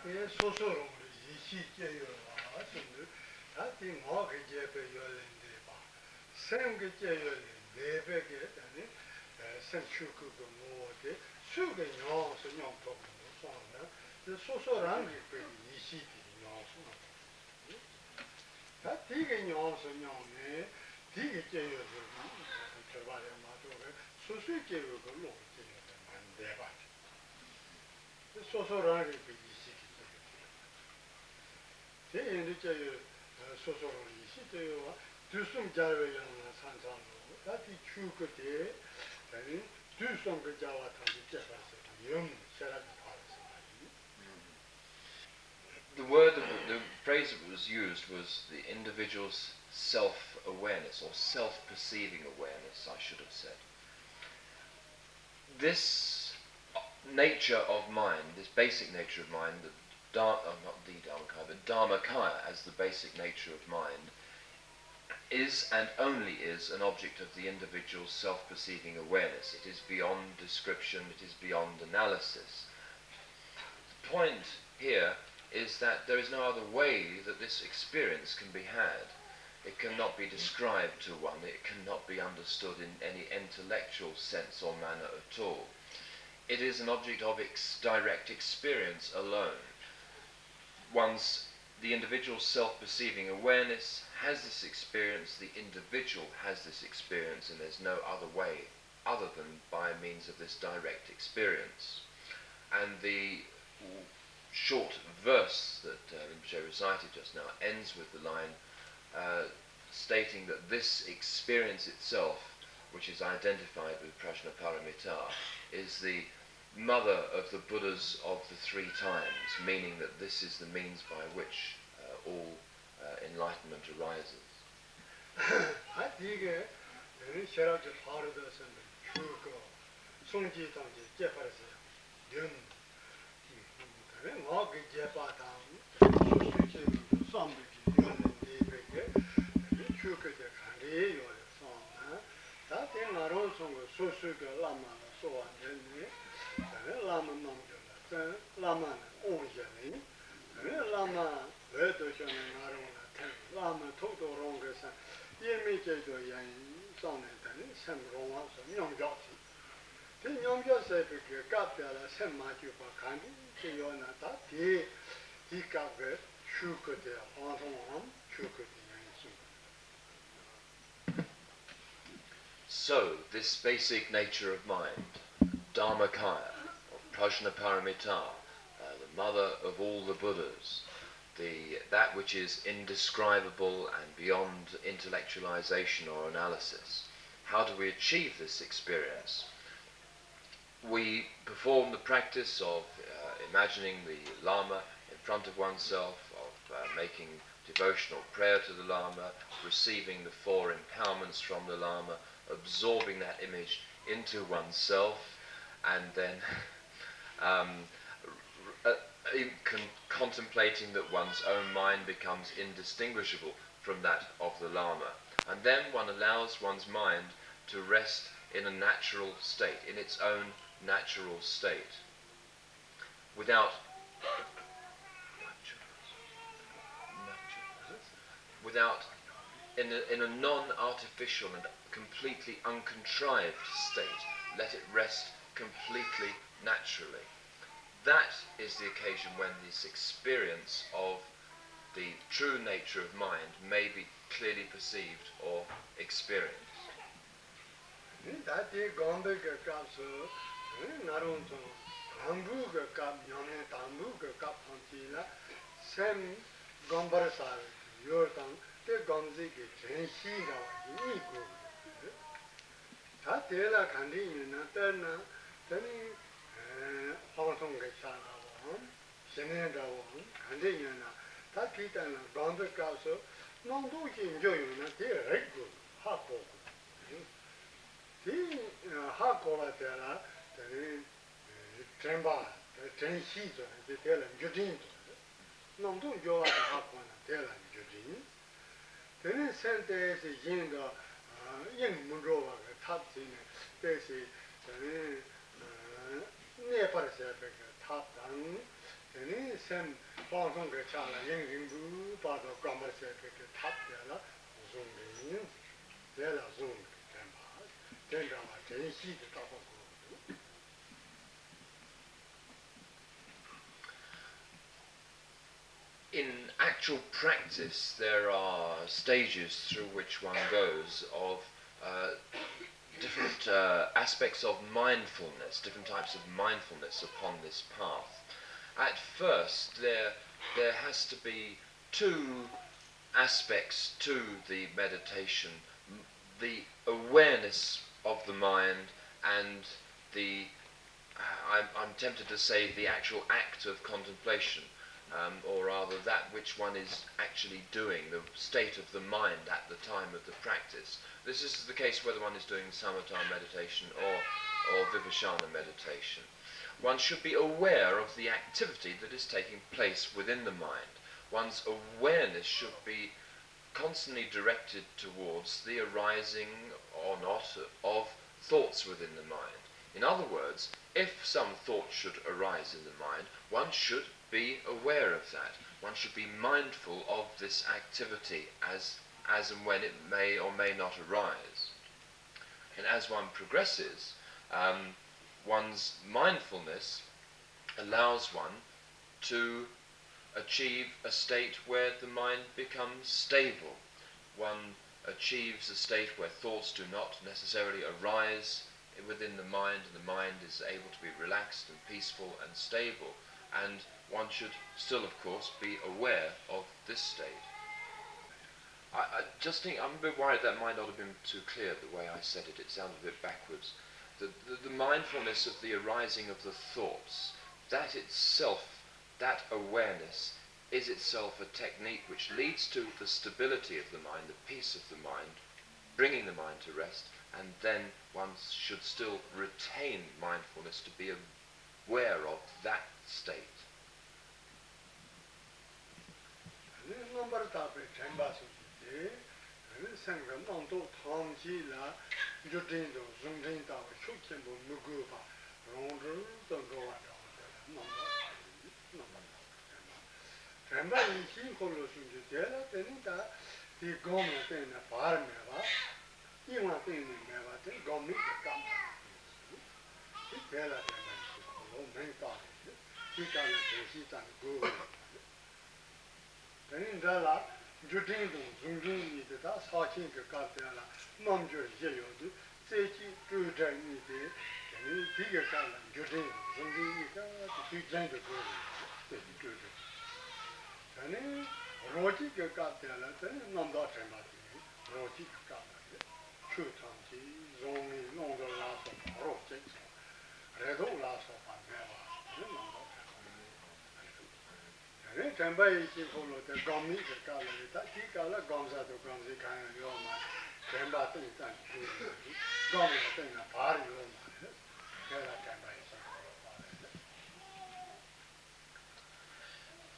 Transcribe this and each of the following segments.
그게 소소로 이시께요. 아주 다티 뭐게 제베 열린데 봐. 생게 제열린 네베게 아니 생축고 뭐데 수게 녀서 녀법 뭐잖아. 그 소소란 게 이시디 녀서. 다티게 녀서 녀네 디게 제열린 저발에 맞도록 소수게 제열고 놓게 안 봐. 소소라는 게 이시기 때문에 이제 소소로 이시대요. 두숨 자외야 산산로 다티 추거대 아니 두숨 그 자와 다시 제가서 영 세라지 The word, the phrase that was used was the individual's self-awareness or self-perceiving awareness, I should have said. This nature of mind, this basic nature of mind, not the Dharmakaya, but Dharmakaya as the basic nature of mind, is and only is an object of the individual's self-perceiving awareness. It is beyond description, it is beyond analysis. The point here is that there is no other way that this experience can be had. It cannot be described to one, it cannot be understood in any intellectual sense or manner at all. It is an object of direct experience alone. The individual's self-perceiving awareness has this experience, the individual has this experience, and there's no other way other than by means of this direct experience. And the short verse that Rinpoche recited just now ends with the line stating that this experience itself, which is identified with Prajnaparamita, is the mother of the Buddhas of the three times, meaning that this is the means by which all enlightenment arises. So, this basic nature of mind, Dharmakaya, or Prajnaparamita, the mother of all the Buddhas, that which is indescribable and beyond intellectualization or analysis. How do we achieve this experience? We perform the practice of imagining the Lama in front of oneself, of making devotional prayer to the Lama, receiving the four empowerments from the Lama, absorbing that image into oneself, and then contemplating that one's own mind becomes indistinguishable from that of the Lama. And then one allows one's mind to rest in a natural state, in its own natural state, in a non-artificial and completely uncontrived state. Let it rest completely naturally. That is the occasion when this experience of the true nature of mind may be clearly perceived or experienced. sem 방송 그 차라 링링부 바도 까마세 그 탑되라 좀이 되라 좀 된다 된다마 전시도 따고 In actual practice, there are stages through which one goes of different aspects of mindfulness, different types of mindfulness upon this path. At first, there has to be two aspects to the meditation: the awareness of the mind and the, I'm tempted to say, the actual act of contemplation. Or rather that which one is actually doing, the state of the mind at the time of the practice. This is the case whether one is doing samatha meditation or vipassana meditation. One should be aware of the activity that is taking place within the mind. One's awareness should be constantly directed towards the arising or not of thoughts within the mind. In other words, if some thought should arise in the mind, one should be aware of that. One should be mindful of this activity as and when it may or may not arise. And as one progresses, one's mindfulness allows one to achieve a state where the mind becomes stable. One achieves a state where thoughts do not necessarily arise within the mind, and the mind is able to be relaxed and peaceful and stable. And one should still, of course, be aware of this state. I just think, I'm a bit worried that might not have been too clear the way I said it. It sounded a bit backwards. The mindfulness of the arising of the thoughts, that itself, that awareness, is itself a technique which leads to the stability of the mind, the peace of the mind, bringing the mind to rest, and then one should still retain mindfulness to be aware of that state.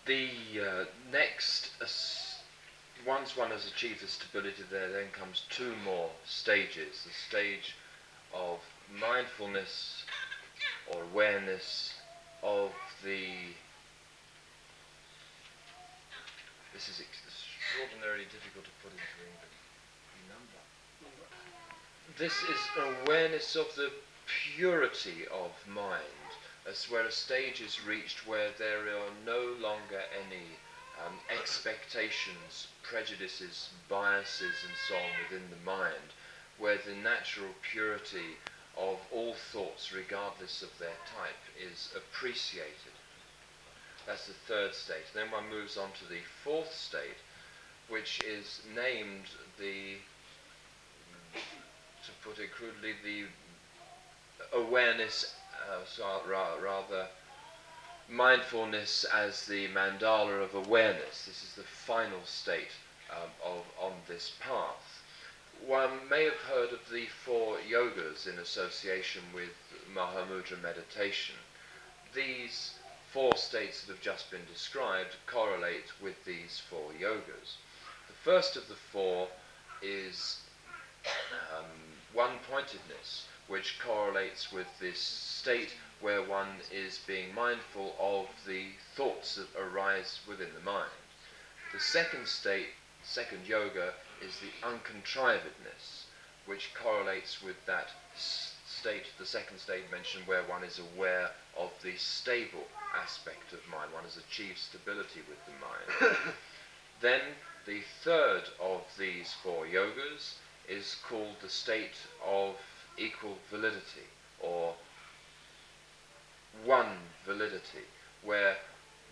The next, once one has achieved the stability there, then comes two more stages. The stage of mindfulness or awareness of the, this is extraordinarily difficult to put into English. This is an awareness of the purity of mind, where a stage is reached where there are no longer any expectations, prejudices, biases and so on within the mind, where the natural purity of all thoughts, regardless of their type, is appreciated. That's the third state. Then one moves on to the fourth state, which is named the, to put it crudely, the awareness, rather mindfulness as the mandala of awareness. This is the final state on this path. One may have heard of the Four Yogas in association with Mahamudra meditation. These four states that have just been described correlate with these four yogas. The first of the four is Onepointedness, which correlates with this state where one is being mindful of the thoughts that arise within the mind. The second state, second yoga, is the uncontrivedness, which correlates with that state, the second state mentioned, where one is aware of the stable aspect of mind. One has achieved stability with the mind. Then the third of these four yogas is called the state of equal validity, or one validity, where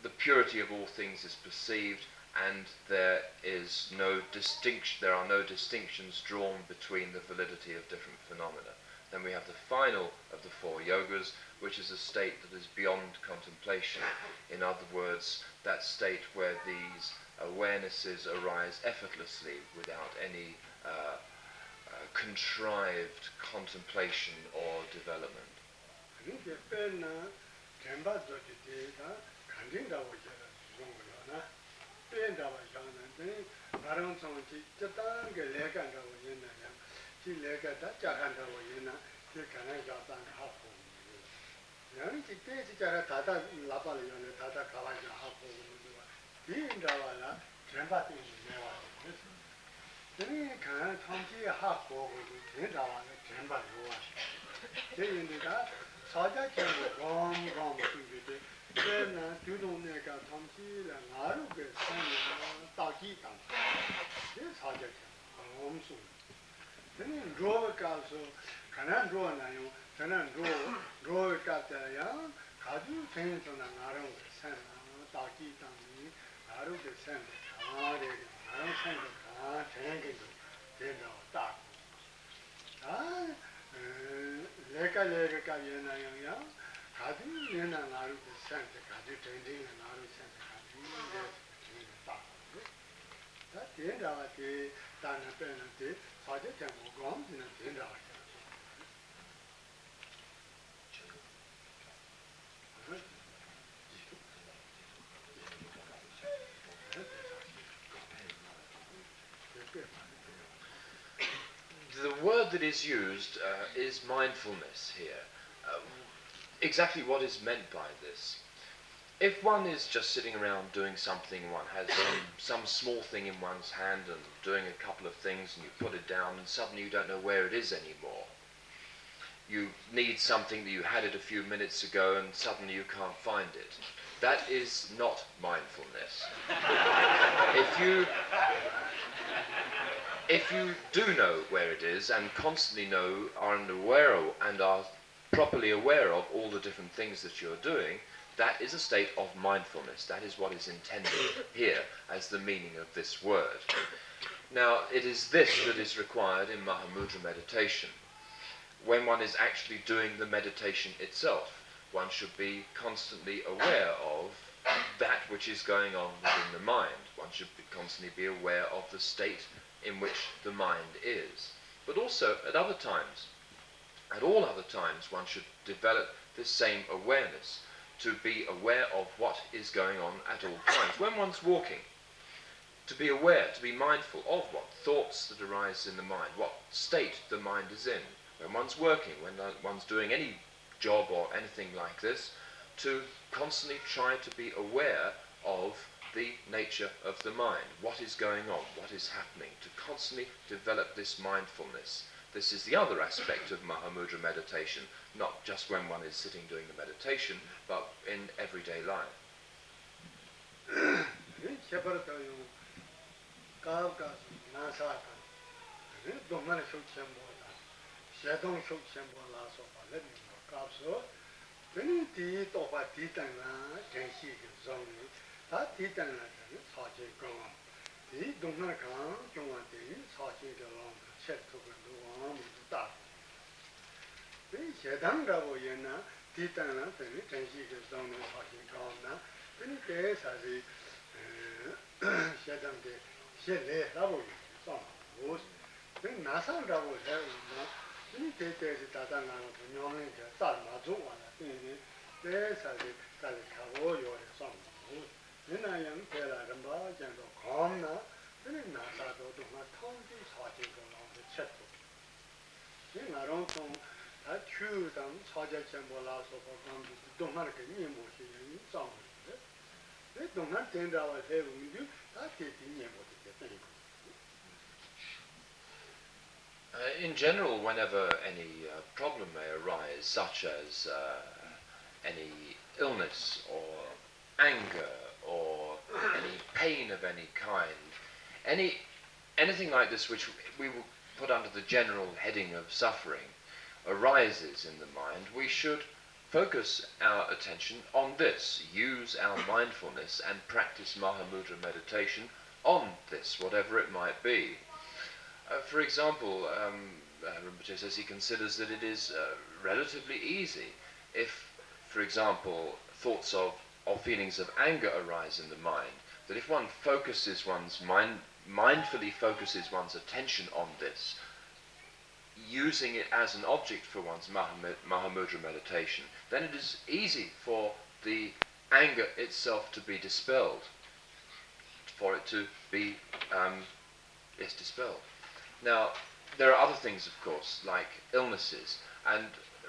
the purity of all things is perceived and there are no distinctions drawn between the validity of different phenomena. Then we have the final of the four yogas, which is a state that is beyond contemplation. In other words, that state where these awarenesses arise effortlessly without any contrived contemplation or development. The word that is used is mindfulness here. Exactly what is meant by this? If one is just sitting around doing something, one has some small thing in one's hand and doing a couple of things, and you put it down and suddenly you don't know where it is anymore. You need something that you had it a few minutes ago and suddenly you can't find it. That is not mindfulness. If you do know where it is and constantly are properly aware of all the different things that you're doing, that is a state of mindfulness. That is what is intended here as the meaning of this word. Now, it is this that is required in Mahamudra meditation. When one is actually doing the meditation itself, one should be constantly aware of that which is going on within the mind. One should constantly be aware of the state in which the mind is. But also at all other times, one should develop this same awareness, to be aware of what is going on at all times. When one's walking, to be aware, to be mindful of what thoughts that arise in the mind, what state the mind is in. When one's working, when one's doing any job or anything like this, to constantly try to be aware of the nature of the mind, what is going on, what is happening, to constantly develop this mindfulness. This is the other aspect of Mahamudra meditation, not just when one is sitting doing the meditation, but in everyday life. 다 추당 사자 쳔볼라서 보면 동안에 님모시 장 네 동안 된다고 해보면 다 대딩이 못게 되는 In general, whenever any problem may arise, such as any illness or anger or any pain of any kind, anything like this which we will put under the general heading of suffering arises in the mind, we should focus our attention on this, use our mindfulness and practice Mahamudra meditation on this, whatever it might be. For example, Rinpoche says he considers that it is relatively easy if, for example, thoughts of feelings of anger arise in the mind, that if one focuses one's mind, mindfully focuses one's attention on this, using it as an object for one's Mahamudra meditation, then it is easy for the anger itself to be dispelled, for it to be dispelled. Now, there are other things, of course, like illnesses, and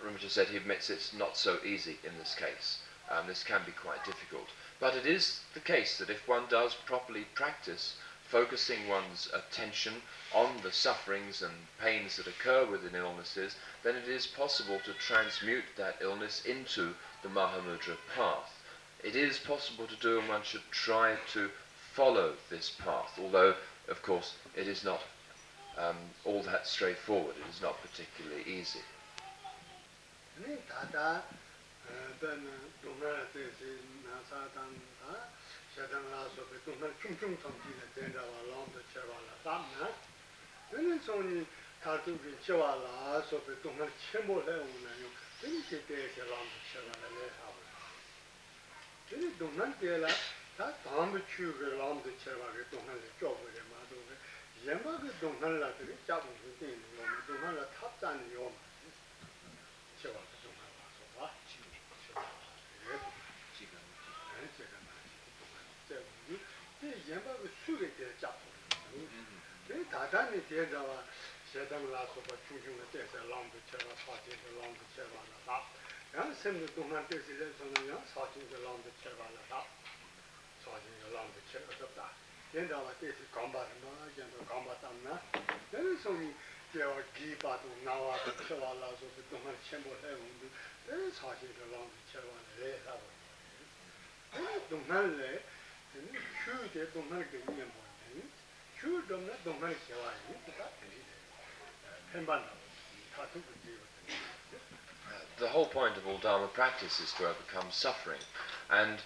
Rinpoche said he admits it's not so easy in this case. This can be quite difficult. But it is the case that if one does properly practice focusing one's attention on the sufferings and pains that occur within illnesses, then it is possible to transmute that illness into the Mahamudra path. It is possible to do, and one should try to follow this path, although, of course, it is not all that straightforward. It is not particularly easy. The whole point of all Dharma practice is to overcome suffering, and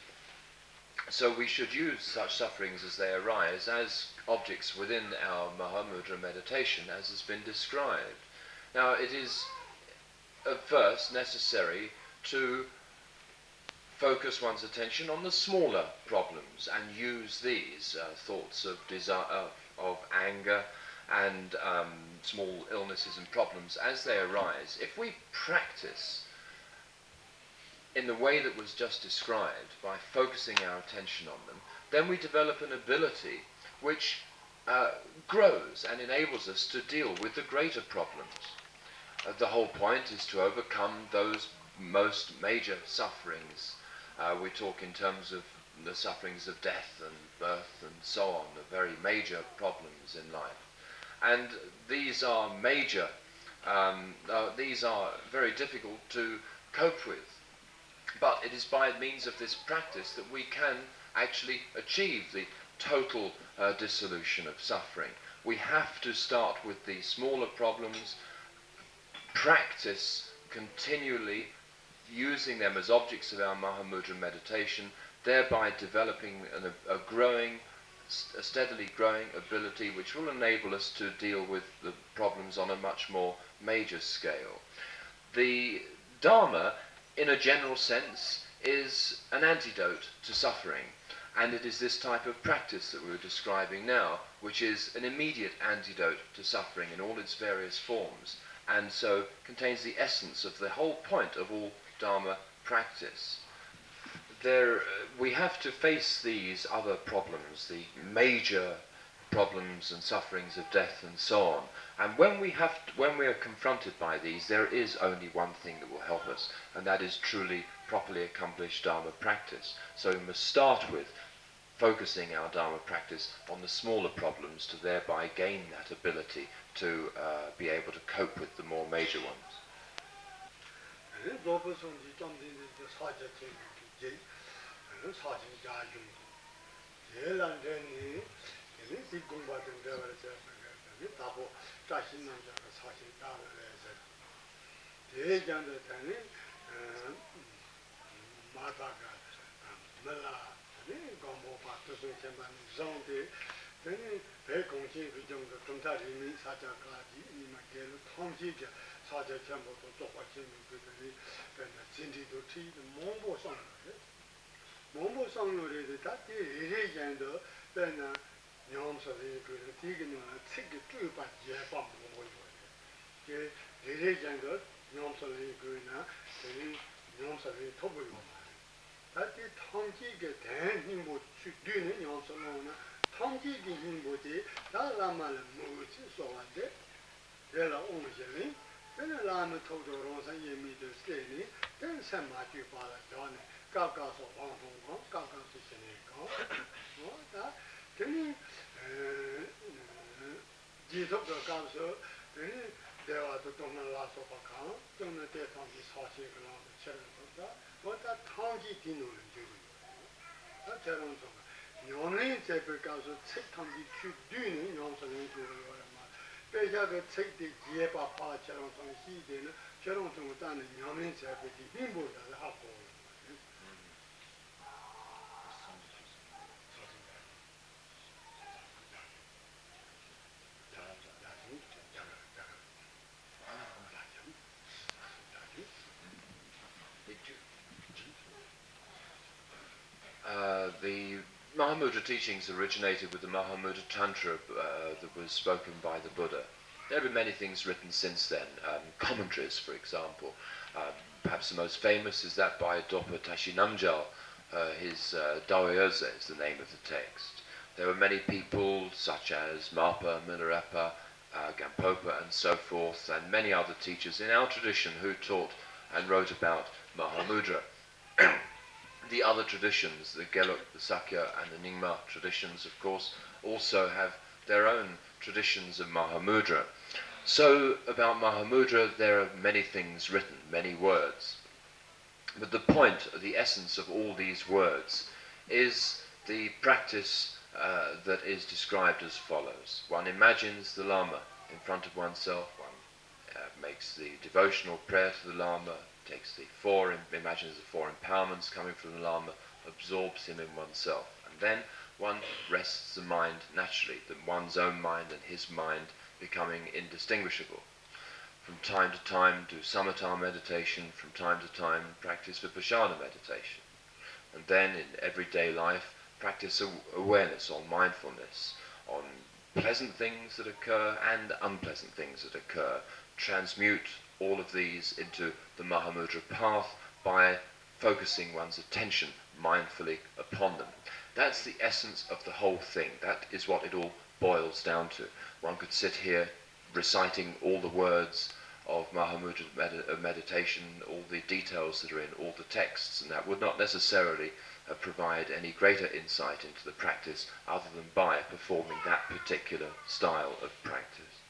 so we should use such sufferings as they arise as objects within our Mahamudra meditation, as has been described. Now, it is at first necessary to focus one's attention on the smaller problems and use these thoughts of desire, of anger, and small illnesses and problems as they arise. If we practice in the way that was just described, by focusing our attention on them, then we develop an ability which grows and enables us to deal with the greater problems. The whole point is to overcome those most major sufferings. We talk in terms of the sufferings of death and birth and so on, the very major problems in life. And these are major, these are very difficult to cope with. But it is by means of this practice that we can actually achieve the total dissolution of suffering. We have to start with the smaller problems, practice continually using them as objects of our Mahamudra meditation, thereby developing a steadily growing ability which will enable us to deal with the problems on a much more major scale. The Dharma, in a general sense, is an antidote to suffering, and it is this type of practice that we're describing now, which is an immediate antidote to suffering in all its various forms, and so contains the essence of the whole point of all Dharma practice. We have to face these other problems, the major problems and sufferings of death and so on, And when we are confronted by these, there is only one thing that will help us, and that is truly, properly accomplished Dharma practice. So we must start with focusing our Dharma practice on the smaller problems to thereby gain that ability to be able to cope with the more major ones. The Mahamudra teachings originated with the Mahamudra Tantra that was spoken by the Buddha. There have been many things written since then, commentaries, for example. Perhaps the most famous is that by Dopa Tashi Namgyal. His Daoyose is the name of the text. There were many people, such as Marpa, Milarepa, Gampopa, and so forth, and many other teachers in our tradition who taught and wrote about Mahamudra. The other traditions, the Geluk, the Sakya, and the Nyingma traditions, of course, also have their own traditions of Mahamudra. So, about Mahamudra, there are many things written, many words. But the point, the essence of all these words, is the practice that is described as follows. One imagines the Lama in front of oneself, one makes the devotional prayer to the Lama, imagines the four empowerments coming from the Lama, absorbs him in oneself, and then one rests the mind naturally, one's own mind and his mind becoming indistinguishable. From time to time do samatha meditation, from time to time practice vipassana meditation, and then in everyday life practice awareness on mindfulness, on pleasant things that occur and unpleasant things that occur, transmute all of these into the Mahamudra path by focusing one's attention mindfully upon them. That's the essence of the whole thing. That is what it all boils down to. One could sit here reciting all the words of Mahamudra meditation, all the details that are in all the texts, and that would not necessarily provide any greater insight into the practice other than by performing that particular style of practice.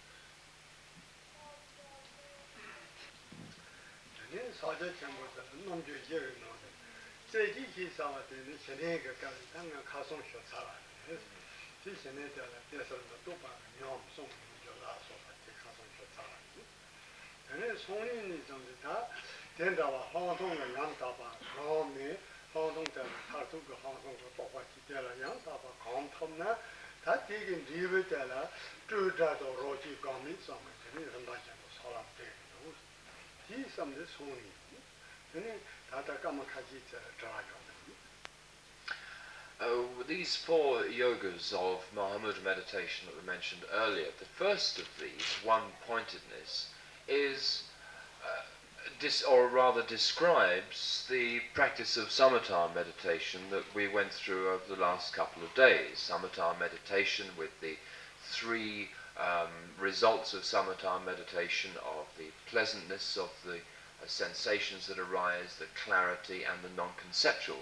These four yogas of Mahamudra meditation that we mentioned earlier, the first of these, One-Pointedness, is, or rather describes the practice of samatha meditation that we went through over the last couple of days. Samatha meditation with the three results of samatha meditation, of the pleasantness of the sensations that arise, the clarity and the non-conceptual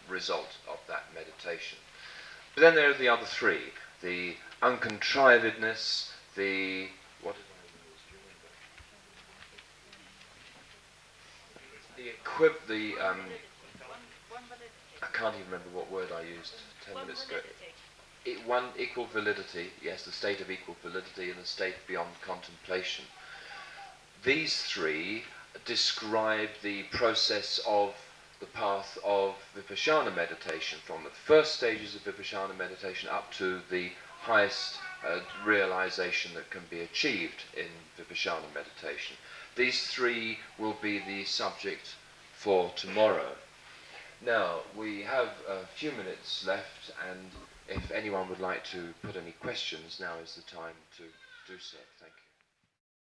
result of that meditation. But then there are the other three, the uncontrivedness, the... what did I use? I can't even remember what word I used 10 minutes ago. One equal validity, yes, the state of equal validity and the state beyond contemplation. These three describe the process of the path of Vipassana meditation, from the first stages of Vipassana meditation up to the highest realization that can be achieved in Vipassana meditation. These three will be the subject for tomorrow. Now, we have a few minutes left, and if anyone would like to put any questions, now is the time to do so. Thank you.